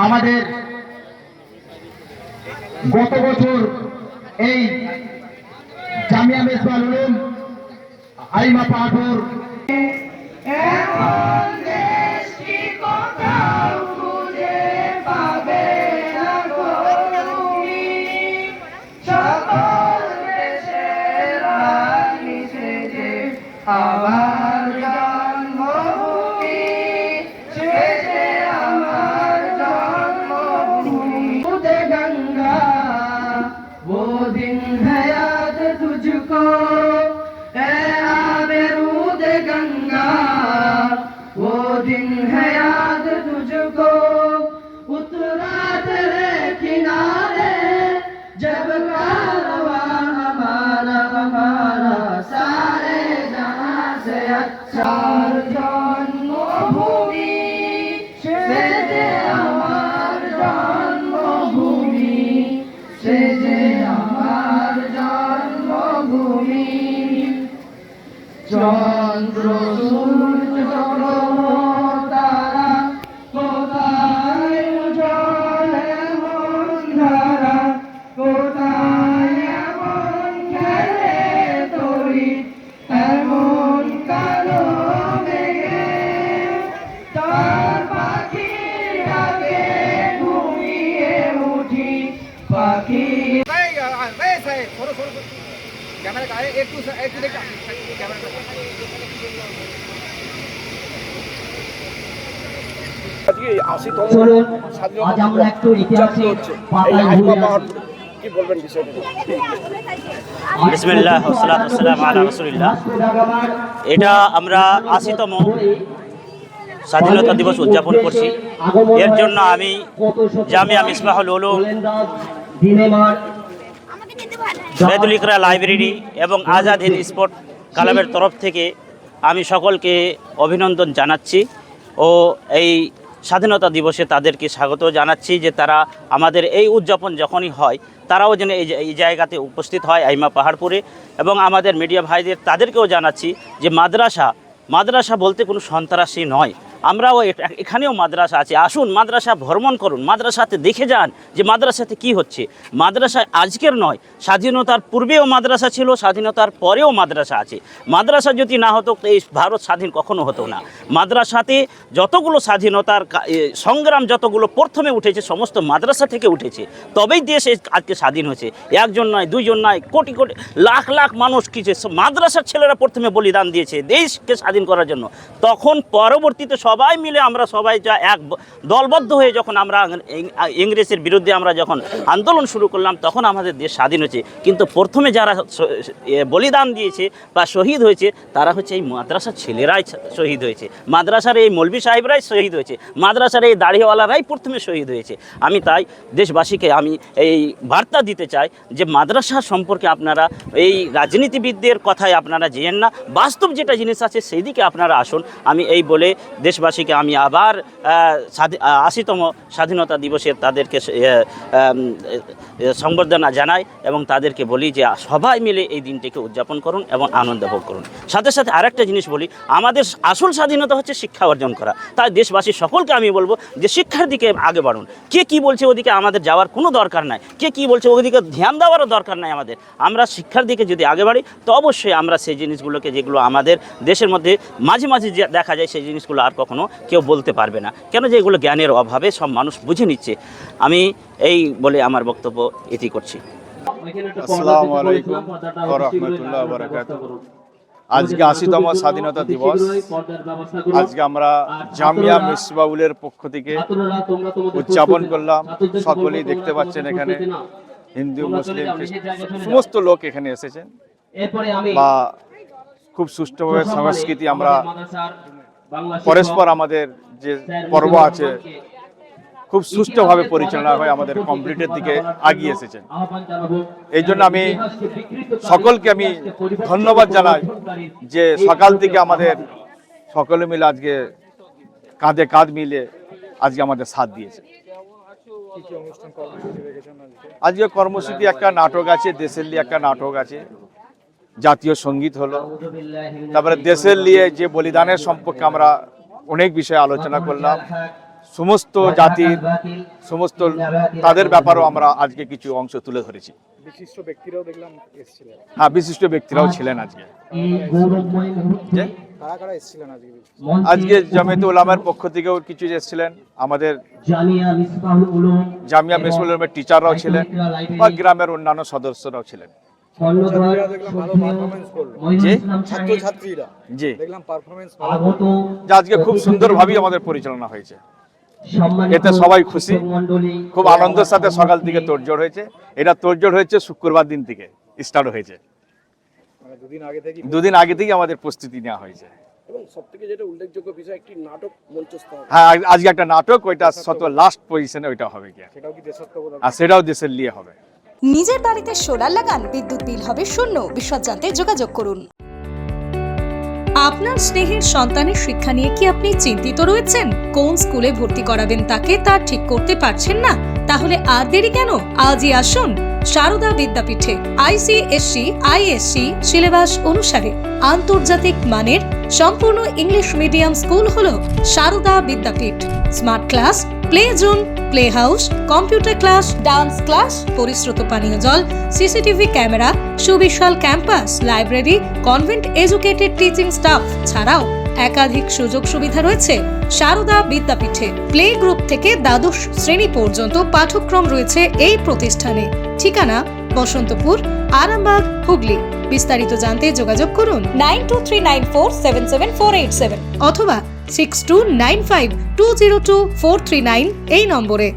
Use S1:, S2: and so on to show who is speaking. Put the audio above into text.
S1: আমাদের গত বছর এই জামিয়া মিসবাহ উলুম আইমা পাহাড়পুর
S2: আমার জন্মভূমি শেষে আমার জন্মভূমি उदे गंगा वो दिन है याद तुझको ए आबरूद गंगा वो दिन है याद तुझको उतरा तेरे किनारे जब कारवा हमारा हमारा सारे চার জন্মভূমি সেজে আমার জন্মভূমি সেজে আমার জন্মভূমি চন্দ্র সূর্য তারা কোথায় উজ্জ্বলে মন্ধারা কোথায় এমন খেলে তরি এমন কালো মেঘে তার পাখি ডাকে ঘুমিয়ে উঠি পাখি
S1: আজ আমরা একটু ইতিহাসের পাতায়
S3: কি বলবেন বিষয়টা?
S4: বিসমিল্লাহ ওয়াসসালাতু ওয়াসসালামু আলা রাসূলিল্লাহ। এটা আমরা ৮০তম স্বাধীনতা দিবস উদযাপন করছি। এর জন্য আমি জামিয়া মিসবাহুল উলুম বেদুল ইকরা লাইব্রেরি এবং আজাদ হিন্দ স্পোর্ট ক্লাবের তরফ থেকে আমি সকলকে অভিনন্দন জানাচ্ছি ও এই স্বাধীনতা দিবসে তাদেরকে স্বাগত জানাচ্ছি যে তারা আমাদের এই উদযাপন যখনই হয় তারাও যেন এই জায়গাতে উপস্থিত হয় আইমা পাহাড়পুরে। এবং আমাদের মিডিয়া ভাইদের তাদেরকেও জানাচ্ছি যে মাদ্রাসা বলতে কোনো সন্ত্রাসী নয়, আমরাও এখানেও মাদ্রাসা আছে, আসুন মাদ্রাসা ভ্রমণ করুন, মাদ্রাসাতে দেখে যান যে মাদ্রাসাতে কি হচ্ছে। মাদ্রাসায় আজকের নয়, স্বাধীনতার পূর্বেও মাদ্রাসা ছিল, স্বাধীনতার পরেও মাদ্রাসা আছে। মাদ্রাসা যদি না হতো এই ভারত স্বাধীন কখনো হতো না। মাদ্রাসাতে যতগুলো স্বাধীনতার সংগ্রাম যতগুলো প্রথমে উঠেছে সমস্ত মাদ্রাসা থেকে উঠেছে, তবেই দেশ আজকে স্বাধীন হয়েছে। একজন নয়, দুইজন নয়, কোটি কোটি লাখ লাখ মানুষ কিছু মাদ্রাসার ছেলেরা প্রথমে বলিদান দিয়েছে দেশকে স্বাধীন করার জন্য। তখন পরবর্তীতে সবাই মিলে আমরা সবাই যা এক দলবদ্ধ হয়ে যখন আমরা ইংরেজের বিরুদ্ধে আমরা যখন আন্দোলন শুরু করলাম তখন আমাদের দেশ স্বাধীন হয়েছে। কিন্তু প্রথমে যারা বলিদান দিয়েছে বা শহীদ হয়েছে তারা হচ্ছে এই মাদ্রাসার ছেলেরাই শহীদ হয়েছে, মাদ্রাসার এই মৌলভী সাহেবরাই শহীদ হয়েছে, মাদ্রাসার এই দাড়িওয়ালারাই প্রথমে শহীদ হয়েছে। আমি তাই দেশবাসীকে আমি এই বার্তা দিতে চাই যে মাদ্রাসা সম্পর্কে আপনারা এই রাজনীতিবিদদের কথায় আপনারা যেয়েন না, বাস্তব যেটা জিনিস আছে সেই দিকে আপনারা আসুন। আমি এই বলে দেশবাসীকে আমি আবার ৮০তম স্বাধীনতা দিবসের তাদেরকে সংবর্ধনা জানাই এবং তাদেরকে বলি যে সবাই মিলে এই দিনটিকে উদযাপন করুন এবং আনন্দ ভোগ করুন। সাথে সাথে আরেকটা জিনিস বলি, আমাদের আসল স্বাধীনতা হচ্ছে শিক্ষা অর্জন করা। তাই দেশবাসী সকলকে আমি বলবো যে শিক্ষার দিকে আগে বাড়ুন। কে কী বলছে ওদিকে আমাদের যাওয়ার কোনো দরকার নাই, কে কী বলছে ওদিকে ধ্যান দেওয়ারও দরকার নাই। আমরা শিক্ষার দিকে যদি আগে বাড়ি তো অবশ্যই আমরা সেই জিনিসগুলোকে যেগুলো আমাদের দেশের মধ্যে মাঝে মাঝে দেখা যায় সেই জিনিসগুলো আর কখনো কেউ বলতে পারবে না, কেন যে এগুলো জ্ঞানের অভাবে সব মানুষ বুঝে নিচ্ছে। আমি এই বলে আমার বক্তব্য ইতি করছি।
S3: আসসালামু আলাইকুম ওয়া রাহমাতুল্লাহি ওয়া বারাকাতুহু। আজকে ৮০তম স্বাধীনতা দিবস। আজকে আমরা জামিয়া মিসবাউলের পক্ষ থেকে উদযাপন করলাম। সকলেই দেখতে পাচ্ছেন এখানে হিন্দু মুসলিম সমস্ত লোক এখানে এসেছেন বা খুব সুষ্ঠুভাবে সংস্কৃতি আমরা পরস্পর আমাদের যে পর্ব আছে খুব সুষ্ঠুভাবে পরিচালনা হয়, আমাদের কমপ্লিটের দিকে এগিয়ে এসেছেন। এই জন্য আমি সকলকে আমি ধন্যবাদ জানাই যে সকাল থেকে আমাদের সকলে মিলে আজকে কাঁধে কাঁধ মিলে আজকে আমাদের সাথ দিয়েছে। আজকে কর্মসূচি একটা নাটক আছে, দেশের নিয়ে একটা নাটক আছে, জাতীয় সঙ্গীত হলো, তারপরে দেশের নিয়ে যে বলিদানের সম্পর্কে আমরা অনেক বিষয়ে আলোচনা করলাম, সমস্ত জাতির সমস্ত তাদের ব্যাপারেও আমরা আজকে কিছু অংশ তুলে ধরেছি।
S5: বিশিষ্ট ব্যক্তিরাও দেখলাম এসেছিলেন।
S3: হ্যাঁ, বিশিষ্ট ব্যক্তিরাও ছিলেন আজকে।
S1: এই গৌরবময় মুহূর্তে
S5: কারা কারা এসেছিলেন আজকে?
S3: আজকে জামিয়াতুল উলামার পক্ষ থেকেও কিছু এসেছিলেন, আমাদের
S1: জামিয়া মিসবাহুল উলুম
S3: জামিয়া মিসবাহুল উলুমের টিচাররাও ছিলেন, বা গ্রামের অন্যান্য সদস্যরাও ছিলেন।
S5: ছাত্রছাত্রীরা দেখলাম ভালো পারফরমেন্স করলো।
S3: জি
S5: ছাত্রছাত্রীরা
S3: জি
S5: দেখলাম পারফরমেন্স
S1: আগত
S3: যে আজকে খুব সুন্দরভাবেই আমাদের পরিচালনা হয়েছে,
S1: সম্মানিত
S3: এতে সবাই খুশি,
S1: মণ্ডলী,
S3: খুব আনন্দের সাথে সকাল থেকে তোড়জোড় হয়েছে। এটা তোড়জোড় হয়েছে শুক্রবার দিন থেকে স্টার্ট হয়েছে,
S5: মানে দুদিন আগে থেকে।
S3: দুদিন আগে থেকে আমাদের প্রস্তুতি নেওয়া হয়েছে।
S5: এবং সবথেকে যেটা উল্লেখযোগ্য বিষয়, একটি নাটক মঞ্চস্থ হবে,
S3: হ্যাঁ, আজকে একটা নাটক, ওইটা শত লাস্ট পজিশনে ওইটা হবে গিয়া,
S5: সেটাও কি দেশাত্মবোধক?
S3: আর সেটাও দেশের নিয়ে হবে।
S6: নিজের বাড়িতে সোলার লাগান, বিদ্যুৎ বিল হবে শূন্য। বিশদ জানতে যোগাযোগ করুন। আপনার স্নেহের সন্তানের শিক্ষা নিয়ে কি আপনি চিন্তিত রয়েছেন? কোন স্কুলে ভর্তি করাবেন তাকে তা ঠিক করতে পারছেন না? তাহলে আর দেরি কেন? আজই আসুন সারদা বিদ্যাপীঠে। ICSE, ISC সিলেবাস অনুসারে আন্তর্জাতিক মানের সম্পূর্ণ ইংলিশ মিডিয়াম স্কুল হলো Sarada Vidyapith. Smart class, play zone, play house, computer class, dance class, পরিশ্রুত পানীয় জল, সিসিটিভি ক্যামেরা, সুবিশাল campus, library, convent educated teaching staff ছাড়াও একাধিক সুযোগ সুবিধা রয়েছে সারদা বিদ্যাপীঠে। প্লে গ্রুপ থেকে দ্বাদশ শ্রেণী পর্যন্ত পাঠ্যক্রম রয়েছে এই প্রতিষ্ঠানে। ঠিকানা বসন্তপুর, আরামবাগ, হুগলি। বিস্তারিত জানতে যোগাযোগ করুন 9239477487 অথবা 6295202439 এই নম্বরে।